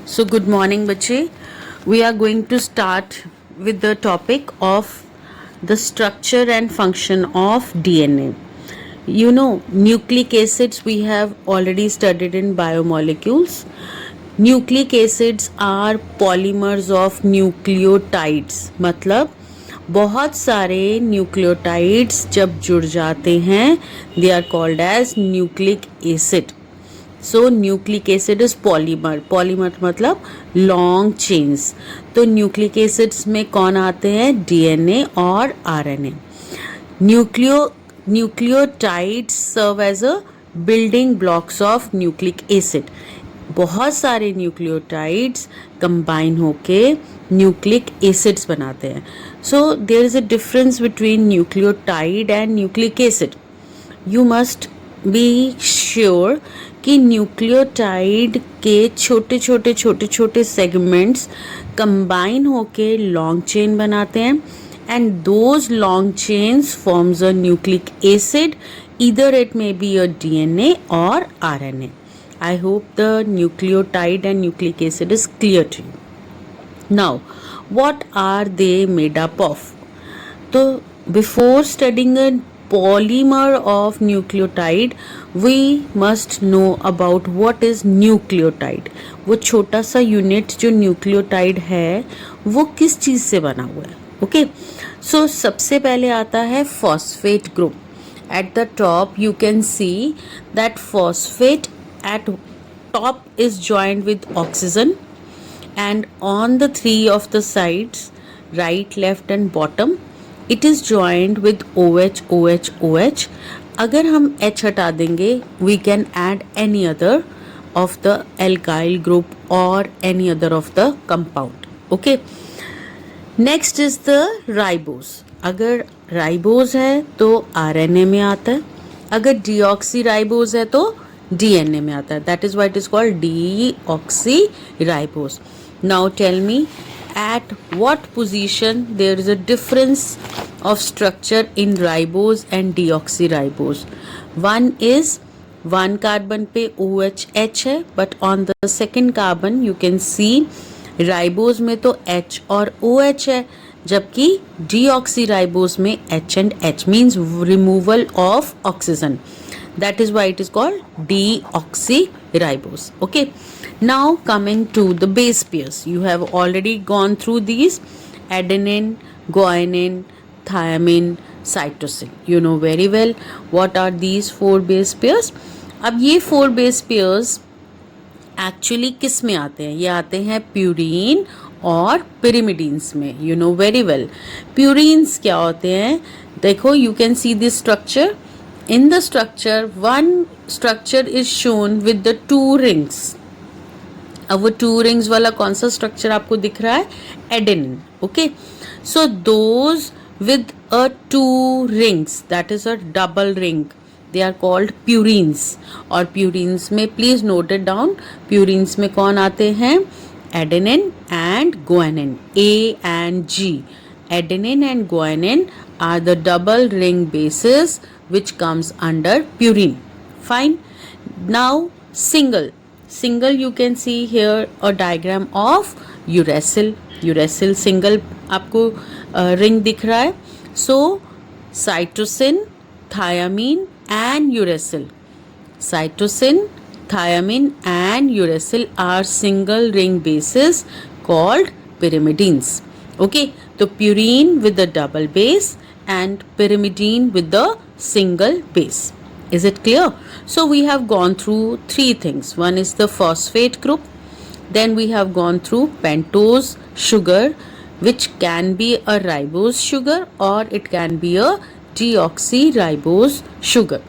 So, good morning, bache. We are going to start with the topic of the structure and function of DNA. You know, nucleic acids we have already studied in biomolecules. Nucleic acids are polymers of nucleotides. मतलब बहुत सारे nucleotides जब जुड़ जाते हैं they are called as nucleic acid. So nucleic acid is polymer. Polymer मतलब long chains. तो nucleic acids में कौन आते हैं? डीएनए और RNA. Nucleotides serve as a building blocks of nucleic acid. बहुत सारे न्यूक्लियोटाइड्स कंबाइन होके न्यूक्लिक एसिड्स बनाते हैं. So there is a difference between nucleotide and nucleic acid. You must be sure कि न्यूक्लियोटाइड के छोटे सेगमेंट्स कंबाइन होके long chain बनाते हैं and those long chains forms a nucleic acid. Either it may be a DNA और RNA. I hope the nucleotide and nucleic acid is clear to you. Now, what are they made up of? So, before studying a polymer of nucleotide, we must know about what is nucleotide. वो छोटा सा unit जो nucleotide है वो किस चीज़ से बना हुआ है? ओके, सो सबसे पहले आता है phosphate group. At the top you can see that phosphate at top is joined with oxygen and on the three of the sides, right, left and bottom, it is joined with OH. अगर हम H हटा देंगे we can add any other of the alkyl group or any other of the compound. Okay, next is the ribose. अगर ribose है तो RNA में आता है. अगर डीऑक्सी राइबोज है तो डीएनए में आता है. That is why it is called deoxyribose. Now tell me at what position there is a difference of structure in ribose and deoxyribose. One is one carbon पे OH है but on the second carbon you can see ribose में तो H और OH है जबकि deoxyribose में H and H means removal of oxygen. That is why it is called deoxyribose. Okay, now coming to the base pairs, you have already gone through these: adenine, guanine, thymine, cytosine. You know very well what are these four base pairs. अब ये four base pairs actually किस में आते हैं? ये आते हैं purine और पिरिमिडीन्स में. You know very well. Purines क्या होते हैं? देखो, you can see this structure. In the structure one structure is shown with the two rings. अब वो टू रिंग्स वाला कौन सा स्ट्रक्चर आपको दिख रहा है? Adenine. Okay, so those with a two rings, that is a double ring, they are called purines. और प्यूरीन्स में please note it down, purines में कौन आते हैं? Adenine and guanine, A and G. Adenine and guanine are the double ring bases which comes under purine. Fine. Now single you can see here a diagram of uracil. Uracil single आपको ring दिख रहा है. So cytosine, thiamine and uracil. Cytosine, thiamine and uracil are single ring bases called pyrimidines. Okay, so purine with the double base and pyrimidine with the single base. Is it clear? So we have gone through three things. One is the phosphate group, then we have gone through pentose sugar which can be a ribose sugar or it can be a deoxyribose sugar,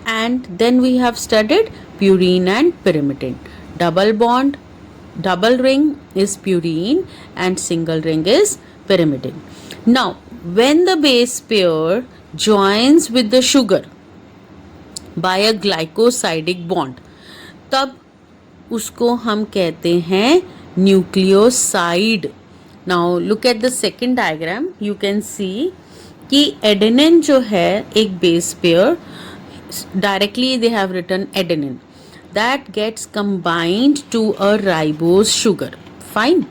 and then we have studied purine and pyrimidine. Double bond, double ring is purine and single ring is pyrimidine. Now when the base pair joins with the sugar by a glycosidic bond, तब उसको हम कहते हैं nucleoside. Now look at the second diagram. You can सी कि adenine जो है एक base pair, directly they have written adenine. that gets combined to a ribose sugar. Fine.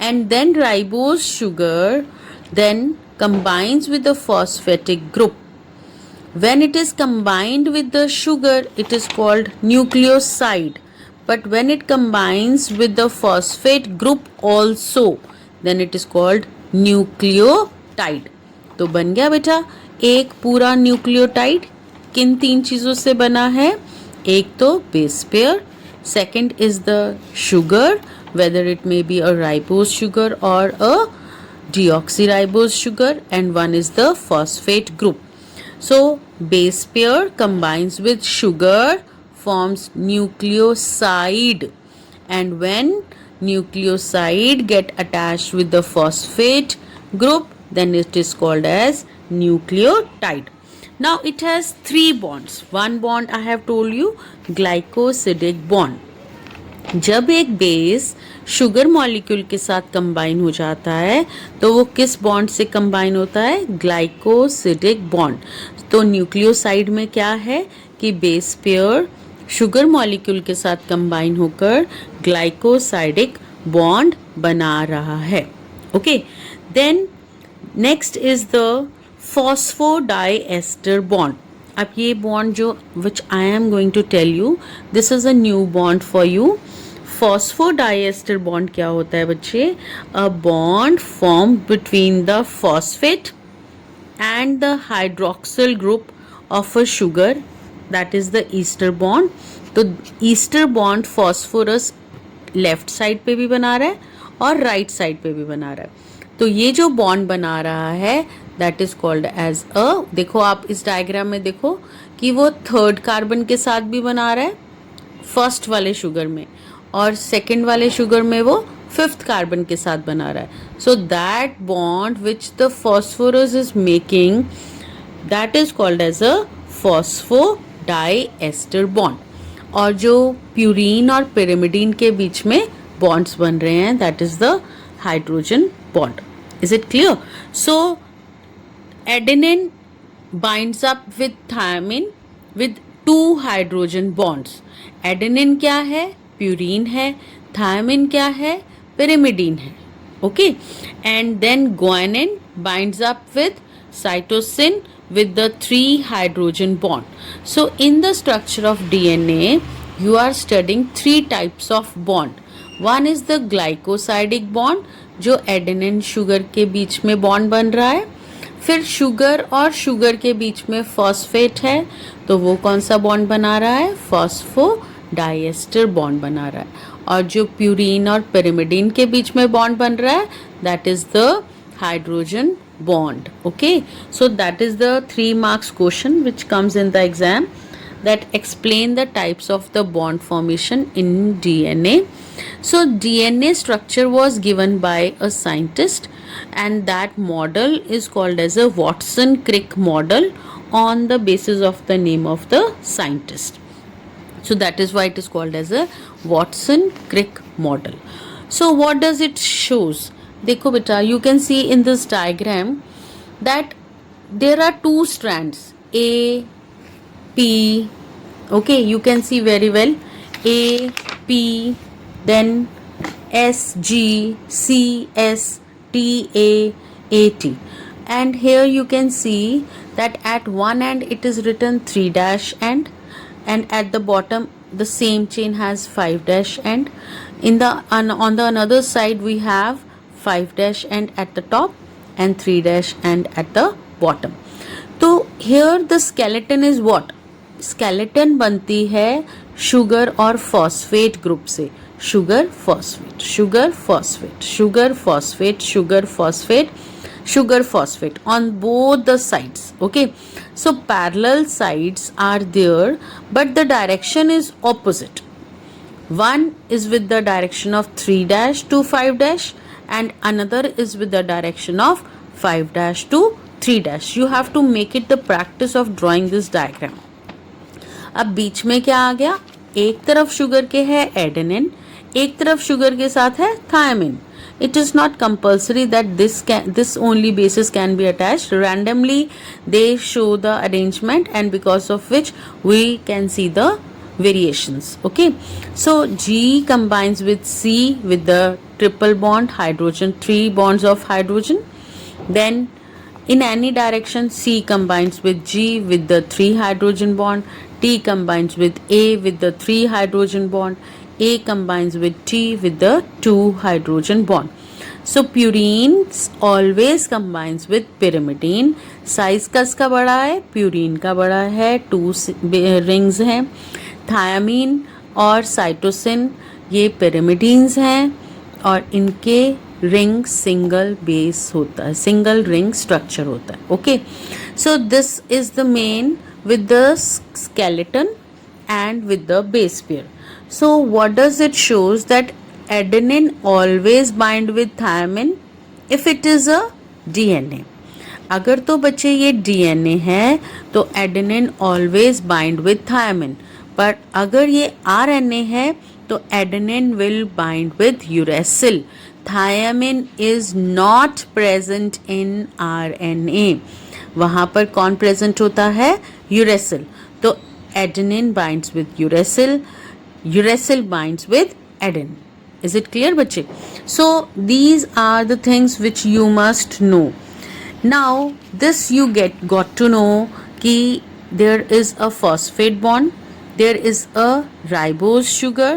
And then ribose sugar then combines with the phosphatic group. When it is combined with the sugar, it is called nucleoside. But when it combines with the phosphate group also, then it is called nucleotide. तो बन गया बेटा एक पूरा nucleotide. किन 3 चीज़ों से बना है? एक तो base pair, second is the sugar, whether it may be a ribose sugar or a deoxyribose sugar, and one is the phosphate group. So base pair combines with sugar, forms nucleoside, and when nucleoside get attached with the phosphate group, then it is called as nucleotide. Now it has 3 bonds. One bond I have told you, glycosidic bond. जब एक base sugar molecule के साथ combine हो जाता है तो वो किस बॉन्ड से कंबाइन होता है? Glycosidic bond. तो न्यूक्लियोसाइड में क्या है कि बेस पेयर शुगर मॉलिक्यूल के साथ कंबाइन होकर ग्लाइकोसाइडिक बॉन्ड बना रहा है. Okay, then next is the phosphodiester bond. अब ये बॉन्ड जो which I am going to tell you, this is a new bond for you. Phosphodiester bond क्या होता है बच्चे? A bond form between the phosphate and the hydroxyl group of a sugar, that is the ester bond. तो ester bond phosphorus left side पे भी बना रहा है और राइट साइड पे भी बना रहा है. तो ये जो बॉन्ड बना रहा है that is called as a, देखो आप इस डायग्राम में देखो कि वो थर्ड कार्बन के साथ भी बना रहा है फर्स्ट वाले शुगर में, और सेकेंड वाले शुगर में वो फिफ्थ कार्बन के साथ बना रहा है. So that bond which the phosphorus is making, that is called as a phosphodiester bond. और जो प्यूरीन और पिरिमिडीन के बीच में बॉन्ड्स बन रहे हैं that is the hydrogen bond. Is it clear? So adenine binds up with thiamine with 2 hydrogen bonds. Adenine क्या है? प्यूरीन है. thiamine क्या है? pyrimidine है. Okay, and then guanine binds up with cytosine with the 3 hydrogen bond. So in the structure of DNA you are studying 3 types of bond. One is the glycosidic bond जो adenine sugar के बीच में bond बन रहा है. फिर sugar और sugar के बीच में फॉस्फेट है तो वो कौन सा बॉन्ड बना रहा है? फॉस्फोडाइएस्टर बॉन्ड बना रहा है. और जो प्यूरीन और पिरिमिडीन के बीच में बॉन्ड बन रहा है that is the hydrogen bond. Okay, so that is the 3 marks question which comes in the exam that explain the types of the bond formation in DNA. So DNA structure was given by a scientist and that model is called as a Watson-Crick model on the basis of the name of the scientist. So that is why it is called as a Watson-Crick model. So what does it shows? देखो बेटा, you can see in this diagram that there are 2 strands A, P, okay, you can see very well A, P, then S, G, C, S, T, A, A, T, and here you can see that at one end it is written 3' end, and at the bottom the same chain has 5' end. In the on the another side we have 5' end at the top and 3' end at the bottom. So here the skeleton is what? Skeleton बनती है sugar और phosphate group से. Sugar phosphate, sugar phosphate, sugar phosphate, sugar phosphate, sugar phosphate on both the sides. Okay, so parallel sides are there but the direction is opposite. One is with the direction of 3' to 5' and another is with the direction of 5' to 3'. You have to make it the practice of drawing this diagram. अब बीच में क्या आ गया? एक तरफ sugar के है adenine, एक तरफ शुगर के साथ है thiamine. It is not compulsory that this only bases can be attached. Randomly they show the arrangement and because of which we can see the variations. Okay, so G combines with C with the triple bond hydrogen, 3 bonds of hydrogen. Then in any direction, C combines with G with the 3 hydrogen bond, T combines with A with the 3 hydrogen bond, A combines with T with the 2 hydrogen bond. So purines always combines with pyrimidine. Size कसका बड़ा है, purine का बड़ा है, 2 rings हैं. Thiamine और cytosine ये pyrimidines हैं और इनके रिंग सिंगल बेस होता है, सिंगल रिंग स्ट्रक्चर होता है. Okay, so this is the main with the skeleton and with the base pair. So what does it shows? That adenine always bind with thymine if it is a DNA. अगर तो बच्चे ये DNA है तो adenine always bind with thymine, पर अगर ये RNA है तो adenine will bind with uracil. Thymine is not present in RNA. वहाँ पर कौन प्रेजेंट होता है, यूरेसिल. तो adenine binds with uracil, uracil binds with adenine. Is it clear बच्चे? So these are the things which you must know. Now this you got to know कि there is a phosphate bond, there is a ribose sugar,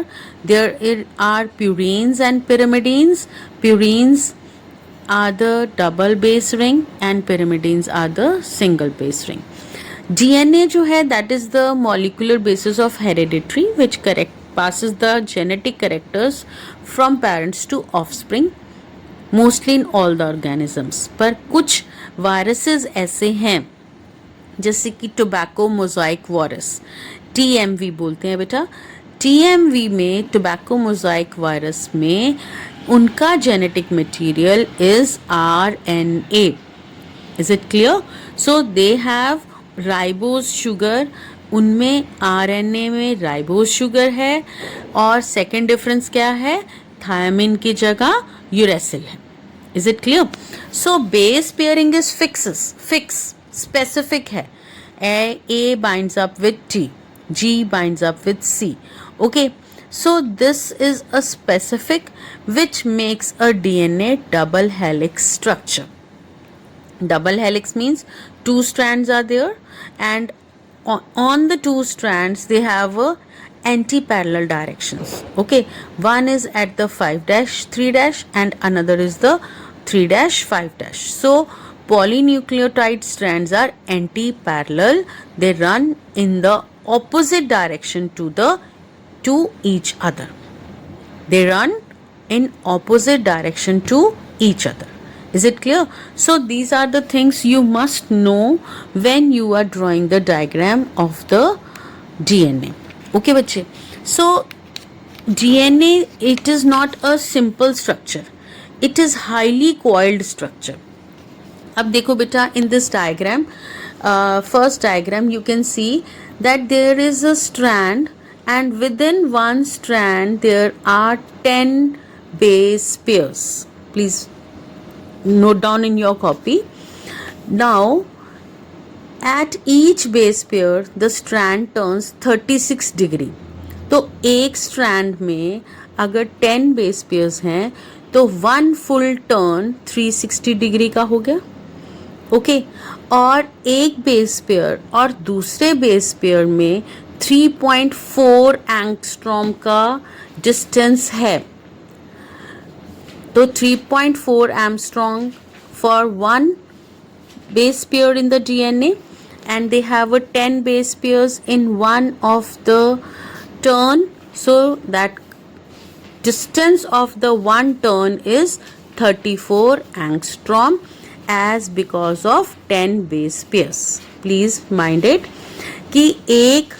there are purines and pyrimidines. Purines are the double base ring and pyrimidines are the single base ring. DNA जो है that is the molecular basis of hereditary which passes the genetic characters from parents to offspring mostly in all the organisms. पर कुछ viruses ऐसे हैं जैसे कि tobacco mosaic virus, TMV बोलते हैं बेटा. TMV में टोबैको मोज़ाइक वायरस में उनका genetic material is RNA. Is it clear? So they have ribose sugar, उनमें RNA में राइबोज शुगर है और सेकेंड डिफरेंस क्या है, थायमिन की जगह यूरेसिल है. Is it clear? So base pairing is fix specific है. A binds up with T, G binds up with C. Okay, so this is a specific which makes a DNA double helix structure. Double helix means 2 strands are there and on the 2 strands they have a anti-parallel directions. Okay, one is at the 5-3' and another is the 3-5'. So polynucleotide strands are anti-parallel. They run in the opposite direction to each other. They run in opposite direction to each other. Is it clear? So these are the things you must know when you are drawing the diagram of the DNA. Okay बच्चे? So DNA, it is not a simple structure. It is highly coiled structure. अब देखो बेटा, in this diagram, first diagram you can see that there is a strand and within one strand there are 10 base pairs. Please note down in your copy. Now at each base pair the strand turns 36 degree. तो एक strand में अगर 10 base pairs हैं तो 1 full turn 360 degree का हो गया. Okay, और एक बेस पेयर और दूसरे बेस पेयर में 3.4 एंगस्ट्रॉम का डिस्टेंस है. तो 3.4 angstrom for one base pair in the DNA and they have a 10 base pairs in one of the turn, so that distance of the one turn is 34 angstrom as because of 10 base pairs. Please mind it कि एक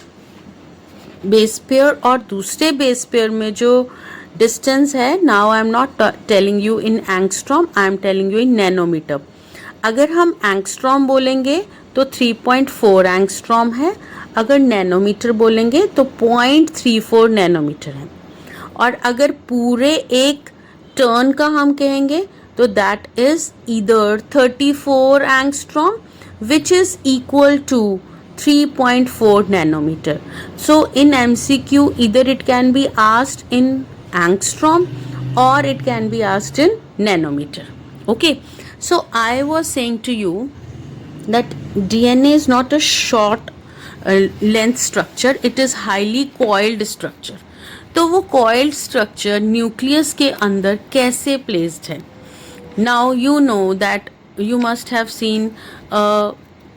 base pair और दूसरे base pair में जो distance है, now I am not telling you in angstrom, I am telling you in nanometre. अगर हम angstrom बोलेंगे तो 3.4 एंगस्ट्रॉम है, अगर नैनोमीटर बोलेंगे तो 0.34 नैनोमीटर है. और अगर पूरे एक टर्न का हम कहेंगे तो that is either 34 angstrom which is equal to 3.4 nanometer. So in MCQ, either it can be asked in angstrom or it can be asked in nanometer. Okay, so I was saying to you that DNA is not a short length structure, it is highly coiled structure. तो वो coiled structure nucleus के अंदर कैसे placed है? Now you know that you must have seen a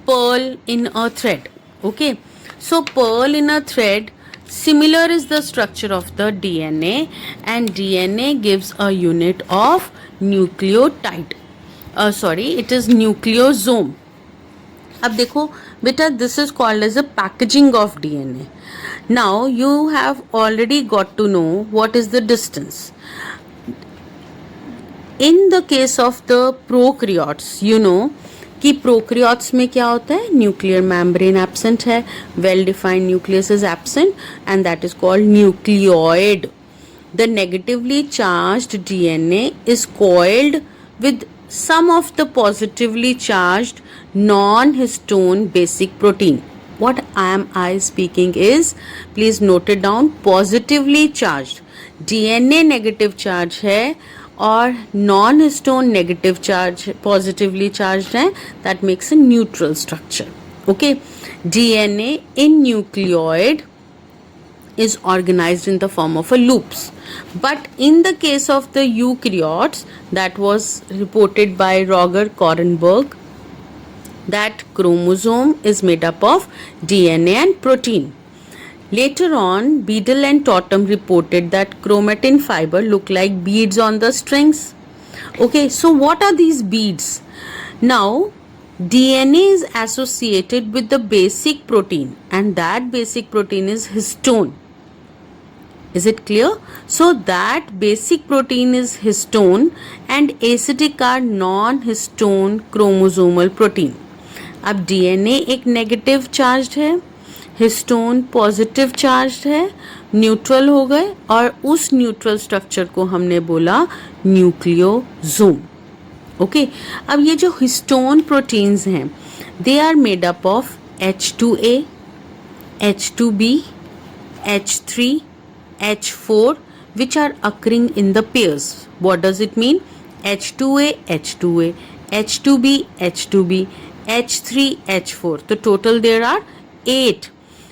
pearl in a thread. Okay, so pearl in a thread, similar is the structure of the DNA, and DNA gives a unit of nucleotide. It is nucleosome. अब देखो बेटा, this is called as a packaging of DNA. Now you have already got to know what is the distance. In the case of the prokaryotes, you know कि prokaryotes में क्या होता है, nuclear membrane absent है, well defined nucleus is absent, and that is called nucleoid. The negatively charged DNA is coiled with some of the positively charged non-histone basic protein. What am I speaking is, please note it down, positively charged. DNA negative charge है और non-histone negative charge positively charged है, that makes a neutral structure. Okay, DNA in nucleoid is organized in the form of a loops, but in the case of the eukaryotes, that was reported by Roger Korenberg, that chromosome is made up of DNA and protein. Later on, Beadle and Totem reported that chromatin fiber look like beads on the strings. Okay, so what are these beads? Now DNA is associated with the basic protein, and that basic protein is histone. Is it clear? So that basic protein is histone and acidic are non-histone chromosomal protein. अब DNA एक negative charge है, histone positive charge है, neutral हो गए, और उस neutral structure को हमने बोला न्यूक्लियोसोम. ओके, अब ये जो हिस्टोन प्रोटीन्स हैं, they are made up of H2A, H2B, H3, H4, which are occurring in the pairs. What does it mean? H2A, H2A, H2B, H2B, H3, H4. The total there are 8.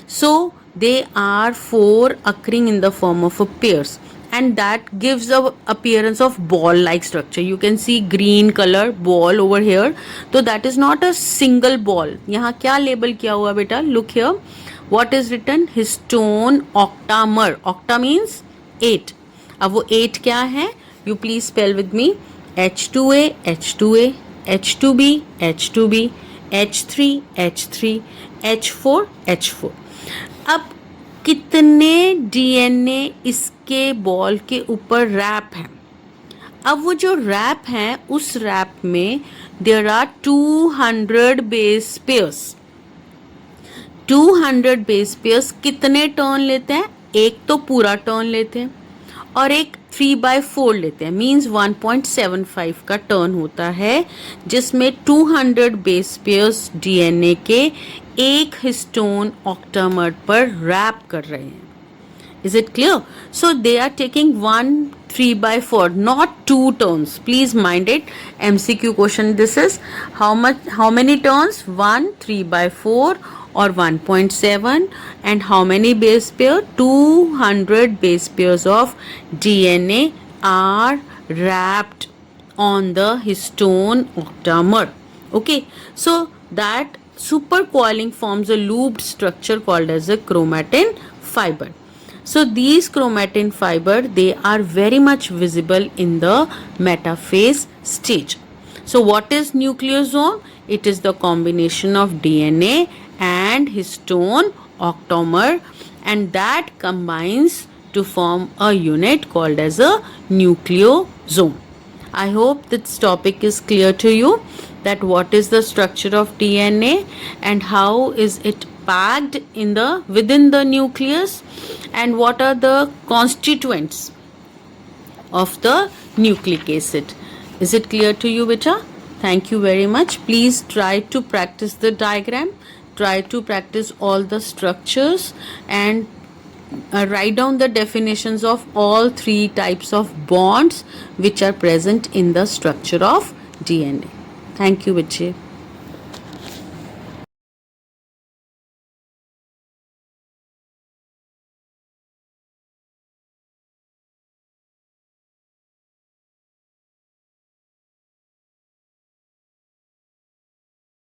So they are 4 occurring in the form of a pairs, and that gives a appearance of ball like structure. You can see green color ball over here. So that is not a single ball. यहाँ क्या label किया हुआ बेटा? Look here. What is written? Histone octamer. Octa means 8. अब वो 8 क्या है? You please spell with me. H2A, H2A, H2B, H2B, H3, H3, H4, H4. अब कितने DNA इसके बॉल के ऊपर रैप है? अब वो जो रैप है, उस रैप में there are 200 base pairs. 200 base pairs कितने टर्न लेते हैं? एक तो पूरा टर्न लेते हैं और एक 3/4 लेते हैं, मींस 1.75 का टर्न होता है, जिसमें 200 बेस पेयर्स डीएनए के एक हिस्टोन ऑक्टामर पर रैप कर रहे हैं. Is it clear? So they are taking 1 3/4, not 2 turns. Please mind it. MCQ question this is. How many turns? 1 3/4 or 1.7, and how many base pair? 200 base pairs of DNA are wrapped on the histone octamer. Okay, so that supercoiling forms a looped structure called as a chromatin fiber. So these chromatin fiber, they are very much visible in the metaphase stage. So what is nucleosome? It is the combination of DNA and histone octamer, and that combines to form a unit called as a nucleosome. I hope this topic is clear to you, that what is the structure of DNA and how is it packed in the within the nucleus, and what are the constituents of the nucleic acid. Is it clear to you, beta? Thank you very much. Please try to practice the diagram. try to practice all the structures and write down the definitions of all three types of bonds which are present in the structure of DNA. Thank you, बच्चे.